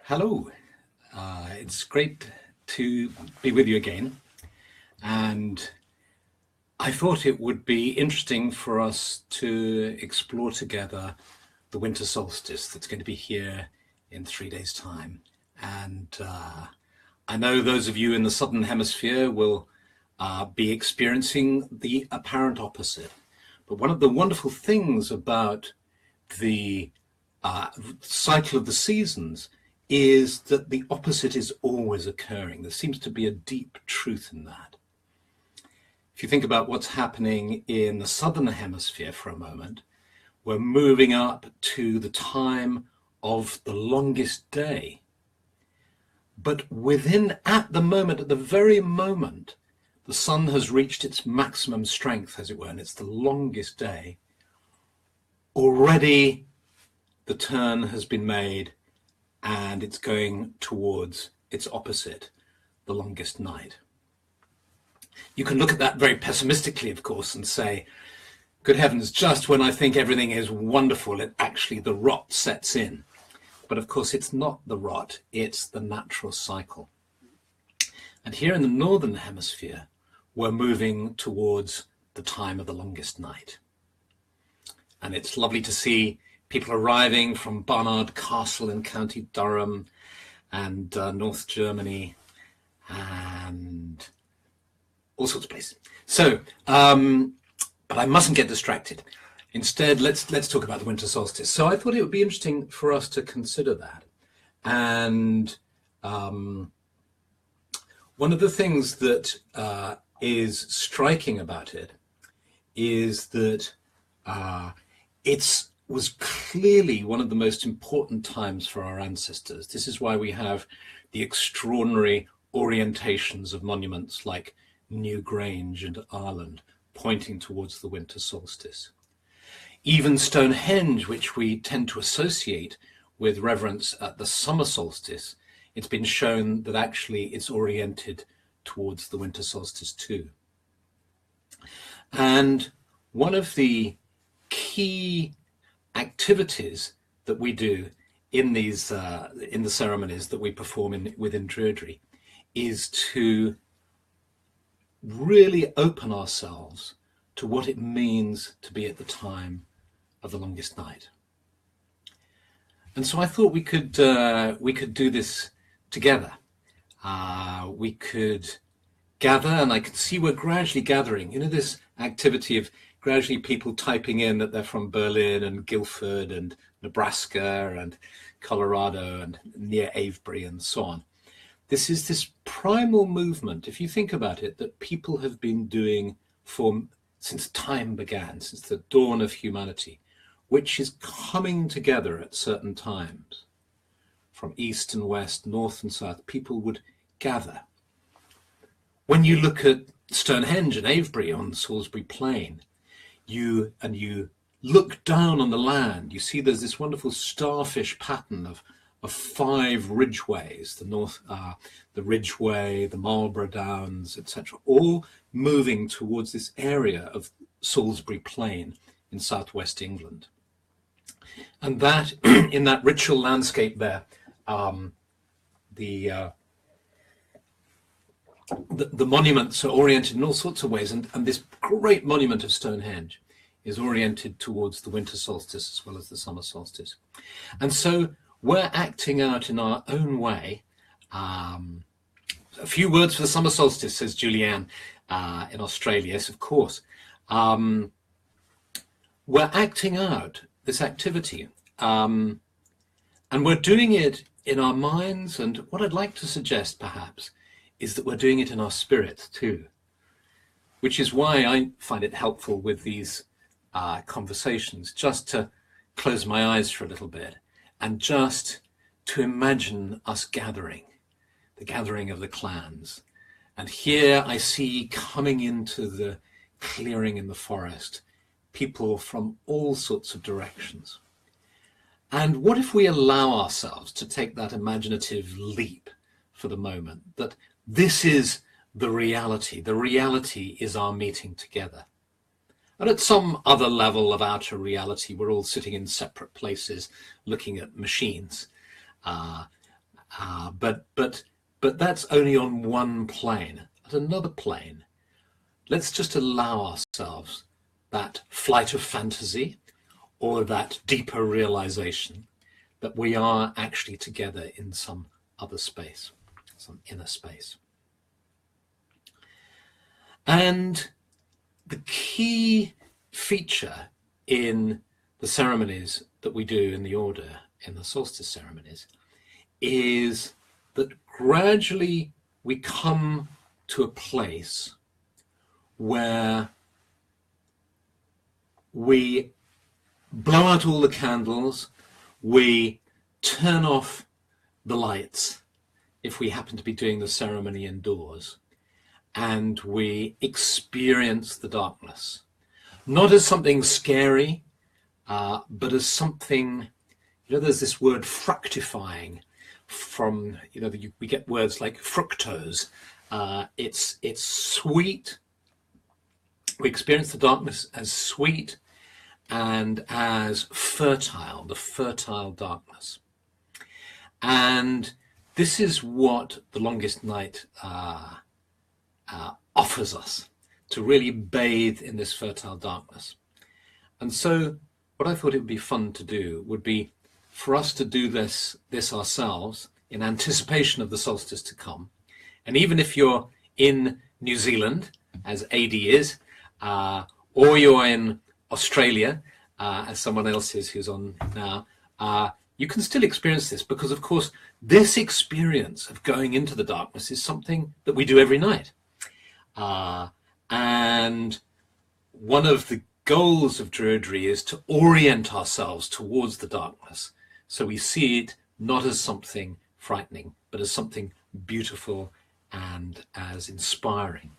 Hello, it's great to be with you again, and I thought it would be interesting for us to explore together the winter solstice that's going to be here in 3 days' time. And I know those of you in the southern hemisphere will be experiencing the apparent opposite. But one of the wonderful things about the cycle of the seasons is that the opposite is always occurring. There seems to be a deep truth in that. If you think about what's happening in the southern hemisphere for a moment, we're moving up to the time of the longest day. But at the very moment, the sun has reached its maximum strength, as it were, and it's the longest day, already the turn has been made and it's going towards its opposite, the longest night. You can look at that very pessimistically, of course, and say, good heavens, just when I think everything is wonderful, the rot sets in. But of course, it's not the rot, it's the natural cycle. And here in the northern hemisphere, we're moving towards the time of the longest night. And it's lovely to see people arriving from Barnard Castle in County Durham and North Germany and all sorts of places. So, but I mustn't get distracted. Instead, let's talk about the winter solstice. So I thought it would be interesting for us to consider that. And one of the things that is striking about it is that it was clearly one of the most important times for our ancestors. This is why we have the extraordinary orientations of monuments like Newgrange and Ireland pointing towards the winter solstice. Even Stonehenge, which we tend to associate with reverence at the summer solstice, it's been shown that actually it's oriented towards the winter solstice too. And one of the key activities that we do in these in the ceremonies that we perform within Druidry is to really open ourselves to what it means to be at the time of the longest night. And so I thought we could do this together. We could gather, and I can see we're gradually gathering. You know, this activity of gradually people typing in that they're from Berlin and Guilford and Nebraska and Colorado and near Avebury and so on. This is this primal movement, if you think about it, that people have been doing since time began, since the dawn of humanity, which is coming together at certain times. From east and west, north and south, people would gather. When you look at Stonehenge and Avebury on Salisbury Plain, you look down on the land, you see there's this wonderful starfish pattern of 5 ridgeways, the Ridgeway, the Marlborough Downs, etc., all moving towards this area of Salisbury Plain in southwest England. And that, in that ritual landscape there, the monuments are oriented in all sorts of ways, and this great monument of Stonehenge is oriented towards the winter solstice as well as the summer solstice. And so we're acting out in our own way. A few words for the summer solstice, says Julianne in Australia. Yes, of course. We're acting out this activity, and we're doing it in our minds, and what I'd like to suggest perhaps is that we're doing it in our spirits too, which is why I find it helpful with these conversations, just to close my eyes for a little bit and just to imagine us gathering, the gathering of the clans. And here I see coming into the clearing in the forest, people from all sorts of directions. And what if we allow ourselves to take that imaginative leap for the moment, that this is the reality. The reality is our meeting together. And at some other level of outer reality, we're all sitting in separate places looking at machines. But that's only on one plane. At another plane, let's just allow ourselves that flight of fantasy or that deeper realization that we are actually together in some other space, some inner space. And the key feature in the ceremonies that we do in the order, in the solstice ceremonies, is that gradually we come to a place where we blow out all the candles, we turn off the lights if we happen to be doing the ceremony indoors, and we experience the darkness, not as something scary, but as something, there's this word fructifying from, we get words like fructose. It's sweet. We experience the darkness as sweet and as fertile, the fertile darkness. And this is what the longest night offers us, to really bathe in this fertile darkness. And so what I thought it would be fun to do would be for us to do this ourselves in anticipation of the solstice to come. And even if you're in New Zealand, as AD is, or you're in Australia, as someone else is who's on now, you can still experience this, because of course this experience of going into the darkness is something that we do every night. And one of the goals of Druidry is to orient ourselves towards the darkness, so we see it not as something frightening, but as something beautiful and as inspiring.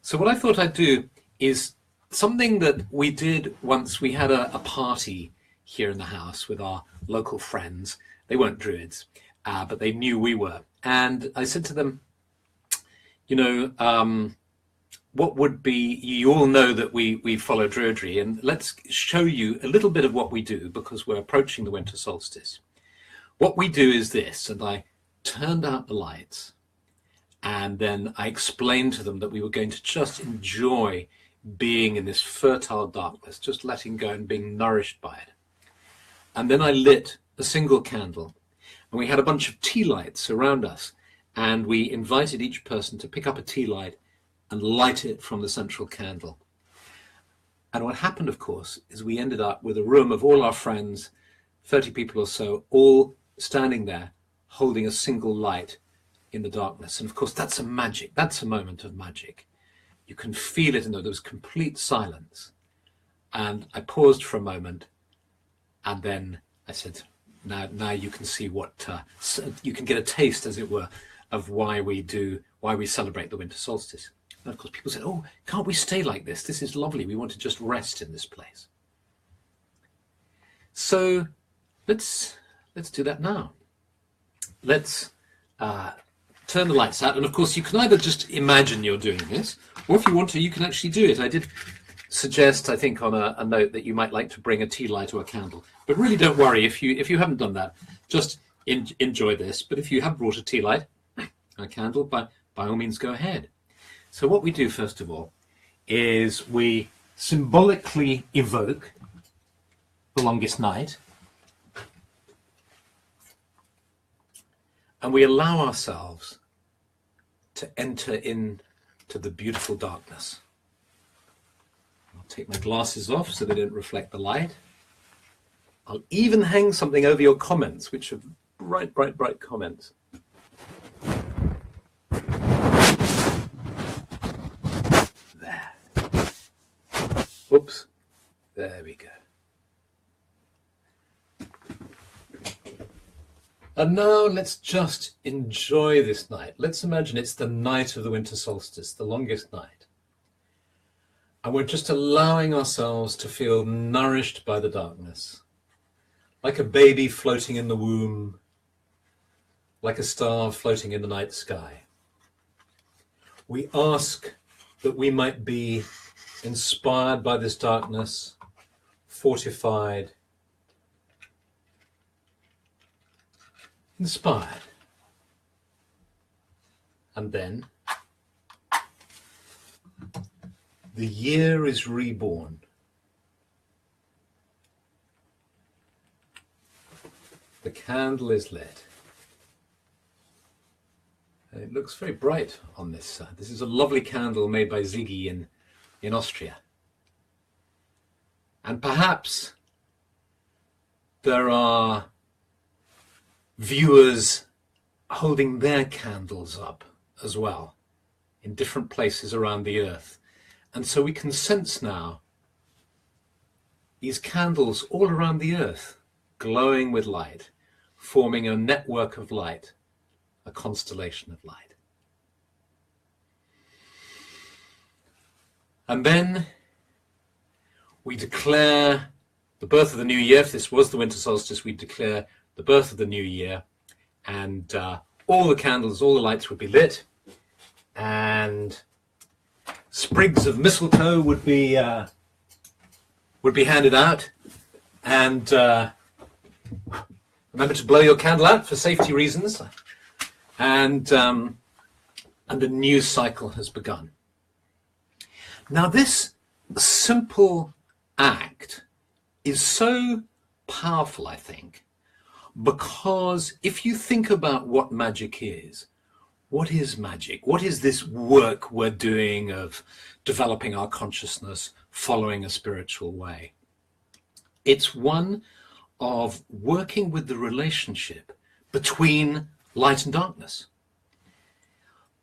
So what I thought I'd do is something that we did once. We had a party here in the house with our local friends. They weren't Druids, but they knew we were. And I said to them, what would be, you all know that we follow Druidry, and let's show you a little bit of what we do, because we're approaching the winter solstice. What we do is this, and I turned out the lights, and then I explained to them that we were going to just enjoy being in this fertile darkness, just letting go and being nourished by it. And then I lit a single candle, and we had a bunch of tea lights around us, and we invited each person to pick up a tea light and light it from the central candle. And what happened, of course, is we ended up with a room of all our friends, 30 people or so, all standing there holding a single light in the darkness. And of course, that's a magic. That's a moment of magic. You can feel it, and there was complete silence. And I paused for a moment, and then I said, now you can see what, you can get a taste, as it were, of why we celebrate the winter solstice. And of course, people said, oh, can't we stay like this? This is lovely. We want to just rest in this place. So let's do that now. Let's turn the lights out. And of course, you can either just imagine you're doing this, or if you want to, you can actually do it. I did suggest, I think, on a note that you might like to bring a tea light or a candle. But really don't worry if you haven't done that. Just enjoy this. But if you have brought a tea light, a candle, by all means, go ahead. So what we do, first of all, is we symbolically evoke the longest night, and we allow ourselves to enter into the beautiful darkness. I'll take my glasses off so they don't reflect the light. I'll even hang something over your comments, which are bright, bright, bright comments. There. Oops. There we go. And now let's just enjoy this night. Let's imagine it's the night of the winter solstice, the longest night. And we're just allowing ourselves to feel nourished by the darkness, like a baby floating in the womb, like a star floating in the night sky. We ask that we might be inspired by this darkness, fortified, inspired. And then the year is reborn. The candle is lit. And it looks very bright on this side. This is a lovely candle made by Ziggy in Austria. And perhaps there are viewers holding their candles up as well in different places around the earth. And so we can sense now these candles all around the earth glowing with light, forming a network of light, a constellation of light. And then we declare the birth of the new year. If this was the winter solstice, we declare the birth of the new year, and all the candles, all the lights would be lit, and sprigs of mistletoe would be handed out, and remember to blow your candle out for safety reasons, and the new cycle has begun. Now, this simple act is so powerful, I think, because if you think about what magic is, what is magic? What is this work we're doing of developing our consciousness, following a spiritual way? It's one of working with the relationship between light and darkness.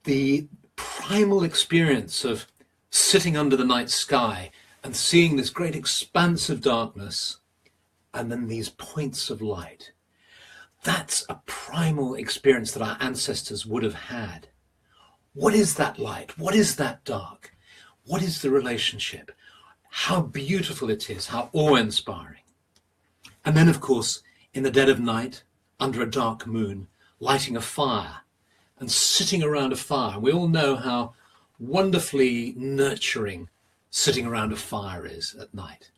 The primal experience of sitting under the night sky and seeing this great expanse of darkness and then these points of light. That's a primal experience that our ancestors would have had. What is that light? What is that dark? What is the relationship? How beautiful it is, how awe-inspiring. And then, of course, in the dead of night, under a dark moon, lighting a fire and sitting around a fire. We all know how wonderfully nurturing sitting around a fire is at night.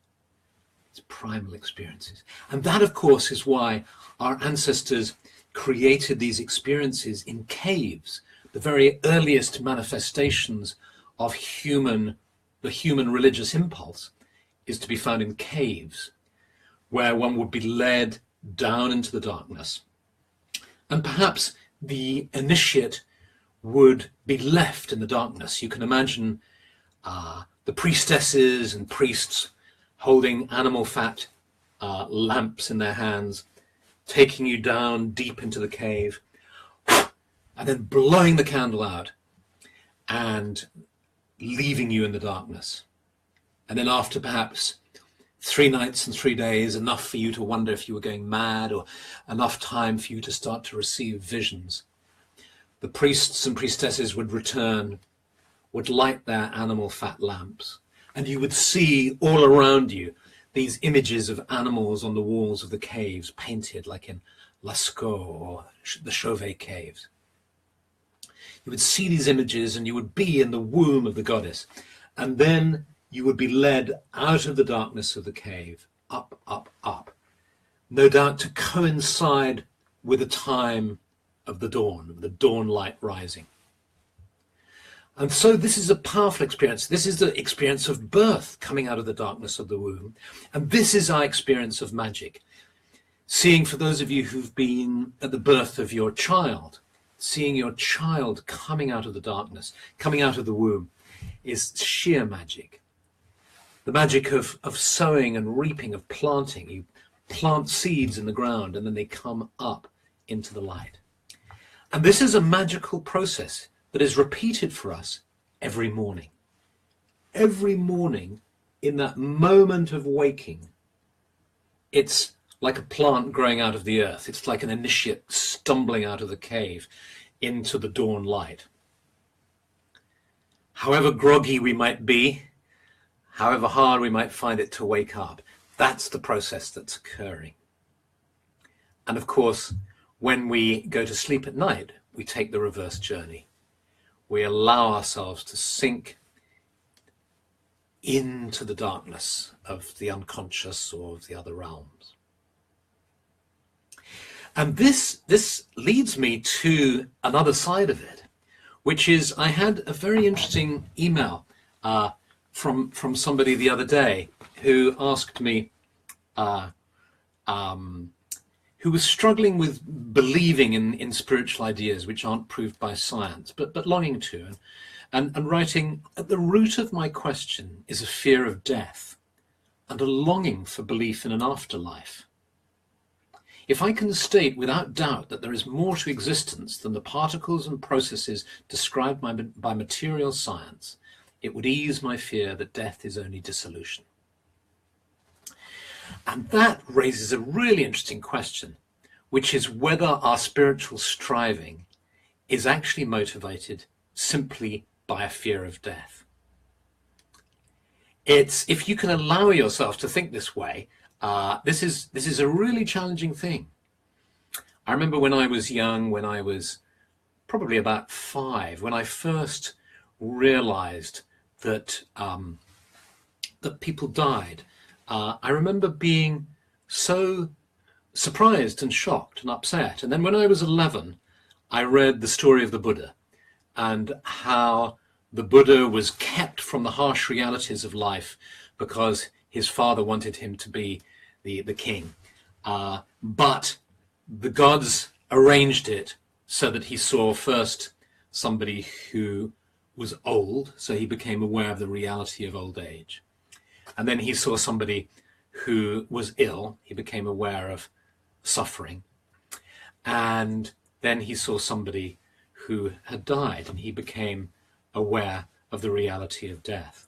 It's primal experiences. And that, of course, is why our ancestors created these experiences in caves. The very earliest manifestations of the human religious impulse is to be found in caves, where one would be led down into the darkness. And perhaps the initiate would be left in the darkness. You can imagine the priestesses and priests holding animal fat lamps in their hands, taking you down deep into the cave, and then blowing the candle out and leaving you in the darkness. And then after perhaps 3 nights and 3 days, enough for you to wonder if you were going mad, or enough time for you to start to receive visions, the priests and priestesses would return, would light their animal fat lamps, and you would see all around you these images of animals on the walls of the caves, painted like in Lascaux or the Chauvet caves. You would see these images and you would be in the womb of the goddess, and then you would be led out of the darkness of the cave, up, up, up, no doubt to coincide with the time of the dawn light rising. And so this is a powerful experience. This is the experience of birth, coming out of the darkness of the womb. And this is our experience of magic. Seeing, for those of you who've been at the birth of your child, seeing your child coming out of the darkness, coming out of the womb, is sheer magic. The magic of sowing and reaping, of planting. You plant seeds in the ground and then they come up into the light. And this is a magical process that is repeated for us every morning. Every morning, in that moment of waking, it's like a plant growing out of the earth. It's like an initiate stumbling out of the cave into the dawn light. However groggy we might be, however hard we might find it to wake up, that's the process that's occurring. And of course, when we go to sleep at night, we take the reverse journey. We allow ourselves to sink into the darkness of the unconscious or of the other realms. And this leads me to another side of it, which is I had a very interesting email from somebody the other day who asked me, who was struggling with believing in spiritual ideas which aren't proved by science, but longing to, and writing, at the root of my question is a fear of death and a longing for belief in an afterlife. If I can state without doubt that there is more to existence than the particles and processes described by material science, it would ease my fear that death is only dissolution. And that raises a really interesting question, which is whether our spiritual striving is actually motivated simply by a fear of death. If you can allow yourself to think this way, this is a really challenging thing. I remember when I was young, when I was probably about 5, when I first realized that that people died. I remember being so surprised and shocked and upset. And then when I was 11, I read the story of the Buddha and how the Buddha was kept from the harsh realities of life because his father wanted him to be the king. But the gods arranged it so that he saw first somebody who was old, so he became aware of the reality of old age. And then he saw somebody who was ill, he became aware of suffering. And then he saw somebody who had died, and he became aware of the reality of death.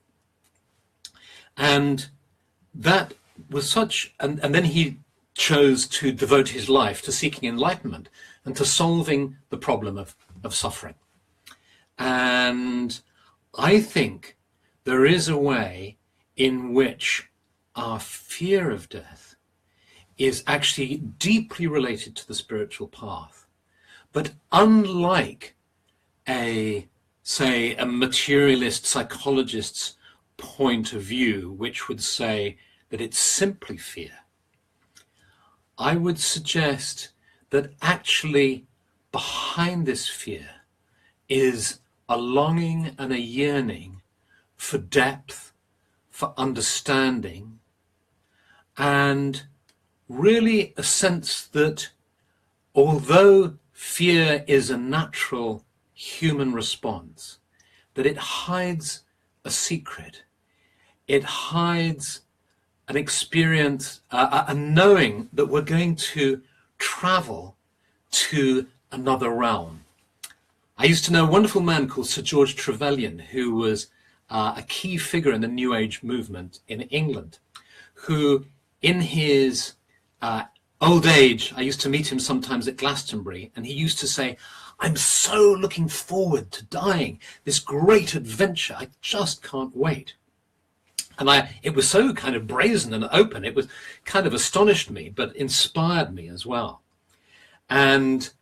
And that was such, and then he chose to devote his life to seeking enlightenment and to solving the problem of suffering. And I think there is a way in which our fear of death is actually deeply related to the spiritual path. But unlike say a materialist psychologist's point of view, which would say that it's simply fear, I would suggest that actually behind this fear is a longing and a yearning for depth, for understanding, and really a sense that although fear is a natural human response, that it hides a secret. It hides an experience, a knowing that we're going to travel to another realm. I used to know a wonderful man called Sir George Trevelyan, who was a key figure in the New Age movement in England, who in his old age, I used to meet him sometimes at Glastonbury, and he used to say, "I'm so looking forward to dying, this great adventure, I just can't wait." And it was so kind of brazen and open, it was kind of astonished me, but inspired me as well. And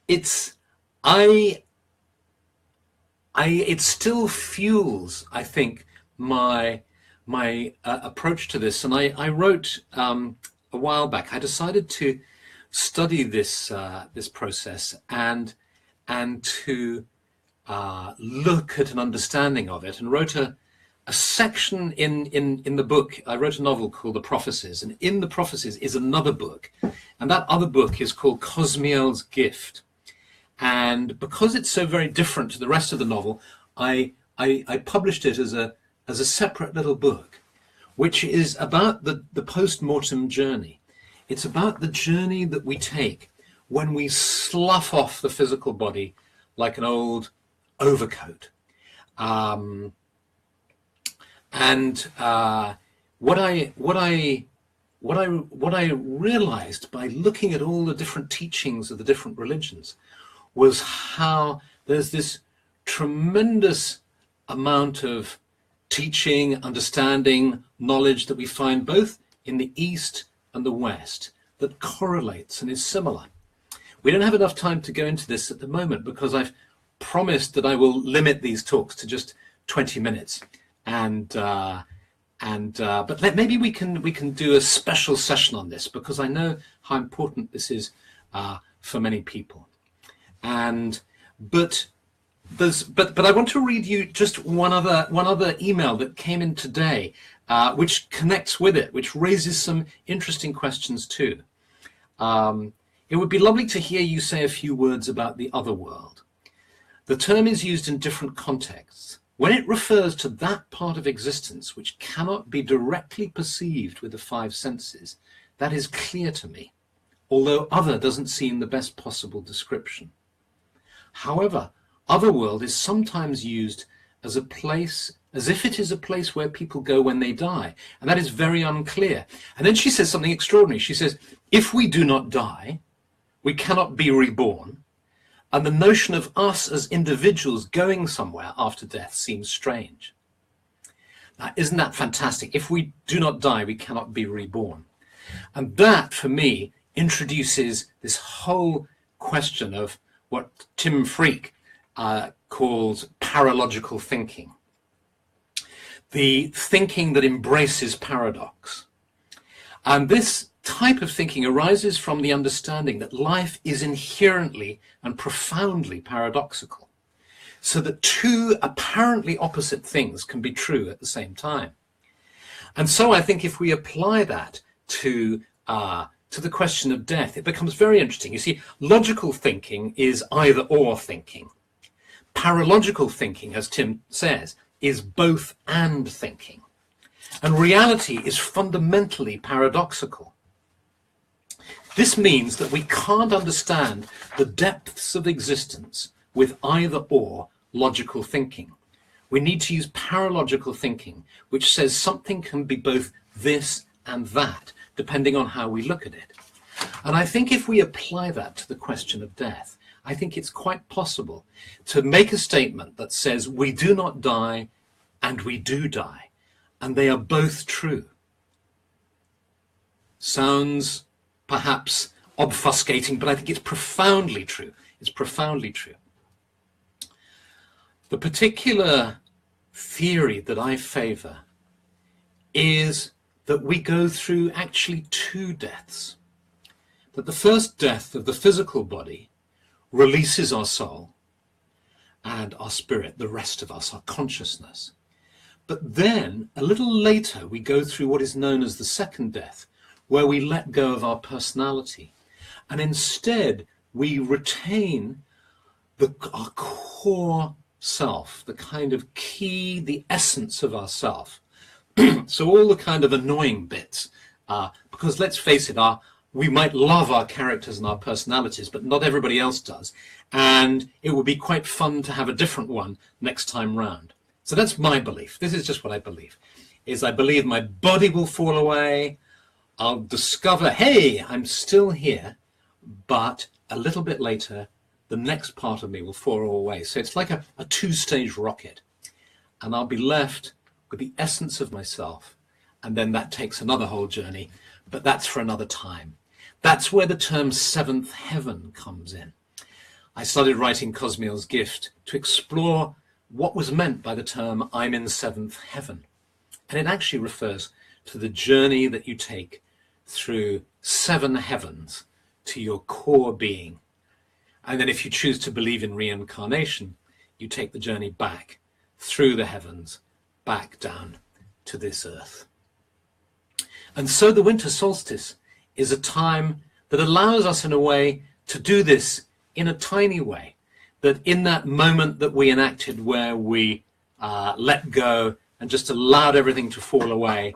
it still fuels, I think, my approach to this. And I wrote a while back, I decided to study this process and to look at an understanding of it, and wrote a section in the book. I wrote a novel called The Prophecies, and in The Prophecies is another book, and that other book is called Cosmiel's Gift. And because it's so very different to the rest of the novel, I published it as a separate little book, which is about the post-mortem journey. It's about the journey that we take when we slough off the physical body like an old overcoat. What I realized by looking at all the different teachings of the different religions was how there's this tremendous amount of teaching, understanding, knowledge that we find both in the East and the West that correlates and is similar. We don't have enough time to go into this at the moment because I've promised that I will limit these talks to just 20 minutes. But maybe we can do a special session on this, because I know how important this is for many people. But but I want to read you just one other email that came in today, which connects with it, which raises some interesting questions too. It would be lovely to hear you say a few words about the other world. The term is used in different contexts. When it refers to that part of existence which cannot be directly perceived with the five senses, that is clear to me, although other doesn't seem the best possible description. However, otherworld is sometimes used as a place, as if it is a place where people go when they die, and that is very unclear. And then she says something extraordinary. She says, if we do not die, we cannot be reborn, and the notion of us as individuals going somewhere after death seems strange. Now, isn't that fantastic? If we do not die, we cannot be reborn. And that, for me, introduces this whole question of what Tim Freke calls paralogical thinking. The thinking that embraces paradox. And this type of thinking arises from the understanding that life is inherently and profoundly paradoxical, so that two apparently opposite things can be true at the same time. And so I think if we apply that to the question of death, it becomes very interesting. You see, logical thinking is either or thinking. Paralogical thinking, as Tim says, is both and thinking. And reality is fundamentally paradoxical. This means that we can't understand the depths of existence with either or logical thinking. We need to use paralogical thinking, which says something can be both this and that, depending on how we look at it. And I think if we apply that to the question of death, I think it's quite possible to make a statement that says we do not die and we do die, and they are both true. Sounds perhaps obfuscating, but I think it's profoundly true. It's profoundly true. The particular theory that I favor is that we go through actually two deaths. That the first death of the physical body releases our soul and our spirit, the rest of us, our consciousness. But then, a little later, we go through what is known as the second death, where we let go of our personality. And instead, we retain our core self, the kind of key, the essence of ourself. So all the kind of annoying bits, because let's face it, we might love our characters and our personalities, but not everybody else does. And it would be quite fun to have a different one next time round. So that's my belief. This is just what I believe, is I believe my body will fall away. I'll discover, hey, I'm still here, but a little bit later, the next part of me will fall away. So it's like a two-stage rocket, and I'll be left with the essence of myself. And then that takes another whole journey, but that's for another time. That's where the term seventh heaven comes in. I started writing Cosmiel's Gift to explore what was meant by the term I'm in seventh heaven. And it actually refers to the journey that you take through seven heavens to your core being. And then if you choose to believe in reincarnation, you take the journey back through the heavens, back down to this earth. And so the winter solstice is a time that allows us in a way to do this in a tiny way, that in that moment that we enacted where we let go and just allowed everything to fall away,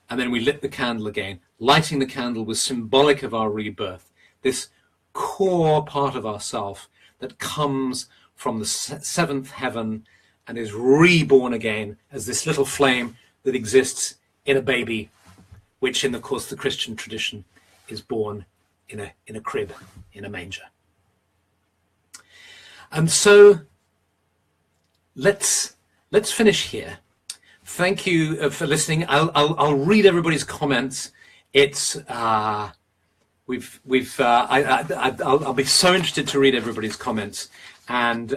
and then we lit the candle again. Lighting the candle was symbolic of our rebirth, this core part of ourself that comes from the seventh heaven and is reborn again as this little flame that exists in a baby, which in, of course, the Christian tradition is born in a crib, in a manger. And so let's finish here. Thank you for listening. I'll read everybody's comments. It's I'll be so interested to read everybody's comments, and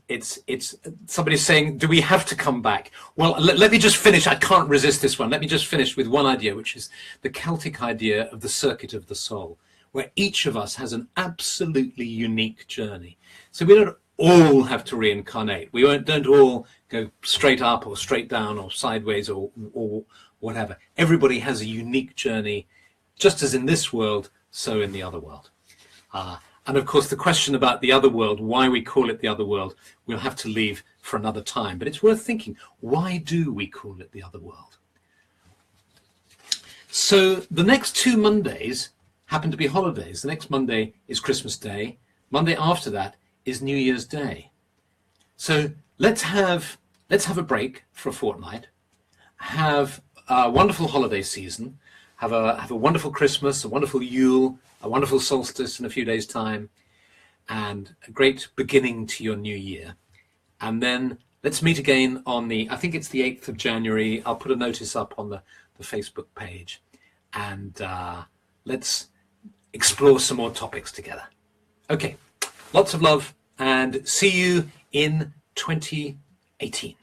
it's somebody's saying, do we have to come back? Well, let me just finish. I can't resist this one. Let me just finish with one idea, which is the Celtic idea of the circuit of the soul, where each of us has an absolutely unique journey. So we don't all have to reincarnate. We don't all go straight up or straight down or sideways or whatever. Everybody has a unique journey, just as in this world, so in the other world. And of course, the question about the other world, why we call it the other world, we'll have to leave for another time. But it's worth thinking, why do we call it the other world? So the next 2 Mondays happen to be holidays. The next Monday is Christmas Day. Monday after that is New Year's Day. So let's have a break for a fortnight, have a wonderful holiday season, have a wonderful Christmas, a wonderful Yule, a wonderful solstice in a few days' time, and a great beginning to your new year. And then let's meet again on I think it's the 8th of January. I'll put a notice up on the Facebook page, and let's explore some more topics together. Okay, lots of love, and see you in 2018.